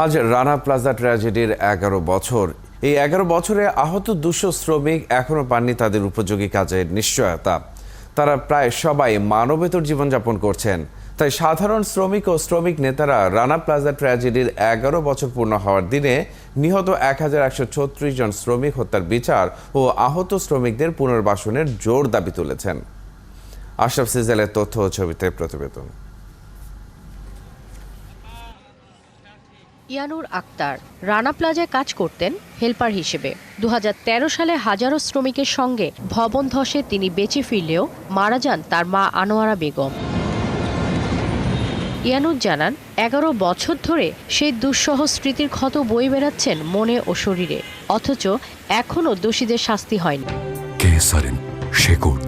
আজ রানা প্লাজা ট্র্যাজেডির 11 বছর। এই 11 বছরে আহত 200 শ্রমিক এখনো পাননি তাদের উপযোগী কাজের নিশ্চয়তা। তারা প্রায় সবাই মানবেতর জীবনযাপন করছেন। তাই সাধারণ শ্রমিক ও শ্রমিক নেতারা রানা প্লাজা ট্র্যাজেডির 11 বছর পূর্ণ হওয়ার দিনে নিহত 1136 জন শ্রমিক হত্যার বিচার ও আহত শ্রমিকদের পুনর্বাসনের জোর দাবি তুলেছেন। আশরাফ সিজালের তথ্য ও ছবিতে প্রতিবেদন। ইয়ানুর আক্তার রানা প্লাজায় কাজ করতেন হেল্পার হিসেবে। 2013 সালে হাজারো শ্রমিকের সঙ্গে ভবন ধসে তিনি বেঁচে ফিরলেও মারা যান তার মা আনোয়ারা বেগম। ইয়ানুর জানান 11 বছর ধরে সেই দুঃসহ স্মৃতির ক্ষত বয়ে বেড়াচ্ছেন মনে ও শরীরে, অথচ এখনও দোষীদের শাস্তি হয়নি।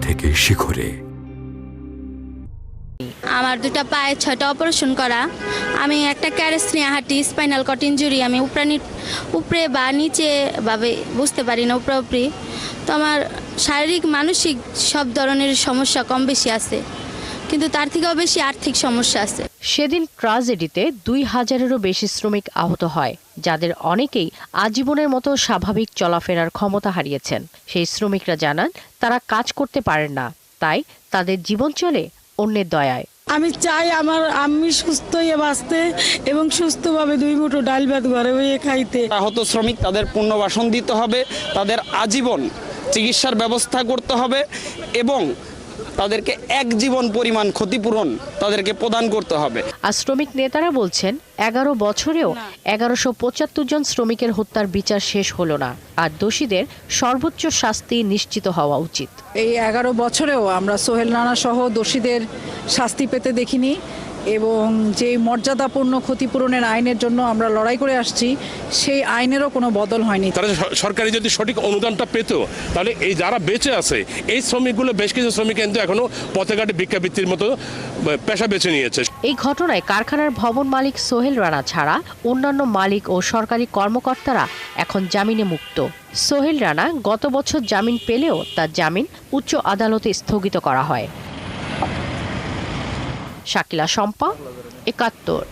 থেকে শিখরে আমার দুটা পায়ে 6টা অপারেশন করা, আমি একটা ক্যারেস নিয়ে হাঁটি, স্পাইনাল কট ইনজুরি, আমি উপরে বা নিচে ভাবে বুঝতে পারি না, উপরে তো আমার শারীরিক মানসিক সব ধরনের সমস্যা কম বেশি আছে, কিন্তু তার থেকেও বেশি আর্থিক সমস্যা আছে। সেদিন ট্র্যাজেডিতে 2000-এরও বেশি শ্রমিক আহত হয়, যাদের অনেকেই আজীবনের মতো স্বাভাবিক চলাফেরার ক্ষমতা হারিয়েছেন। সেই শ্রমিকরা জানান তারা কাজ করতে পারেন না, তাই তাদের জীবন চলে অন্যের দয়ায়। আমি চাই আমার আম্মি সুস্থ হয়ে বাঁচতে এবং সুস্থভাবে 2 মুঠো ডাল ভাত ঘরে বসে খাইতে। আহত শ্রমিক তাদের পুনর্বাসন দিতে হবে, তাদের আজীবন চিকিৎসার ব্যবস্থা করতে হবে এবং তাদেরকে এক জীবন পরিমাণ ক্ষতিপূরণ তাদেরকে প্রদান করতে হবে। আর শ্রমিক নেতারা বলছেন 11 বছরেও 1175 জন শ্রমিকের হত্যার বিচার শেষ হলো না, আর দোষীদের সর্বোচ্চ শাস্তি নিশ্চিত হওয়া উচিত। এই 11 বছরেও আমরা সোহেল রানা সহ দোষীদের শাস্তি পেতে দেখিনি এবং যে মর্যাদাপূর্ণ ক্ষতিপূরণের আইনের জন্য আমরা লড়াই করে আসছি, সেই আইনেরও কোনো বদল হয়নি। তারা সরকারি যদি সঠিক অনুদানটা পেত, তাহলে এই যারা বেঁচে আছে এই শ্রমিকগুলো, বেশ কিছু শ্রমিক কিন্তু এখনো পথে ঘাটে ভিক্ষাবৃত্তির মতো পেশা বেছে নিয়েছে। এই ঘটনায় কারখানার ভবন মালিক সোহেল রানা ছাড়া অন্যান্য মালিক ও সরকারি কর্মকর্তারা এখন জামিনে মুক্ত। সোহেল রানা গত বছর জামিন পেলেও তার জামিন উচ্চ আদালতে স্থগিত করা হয়। শাকিলা শম্পা, 71।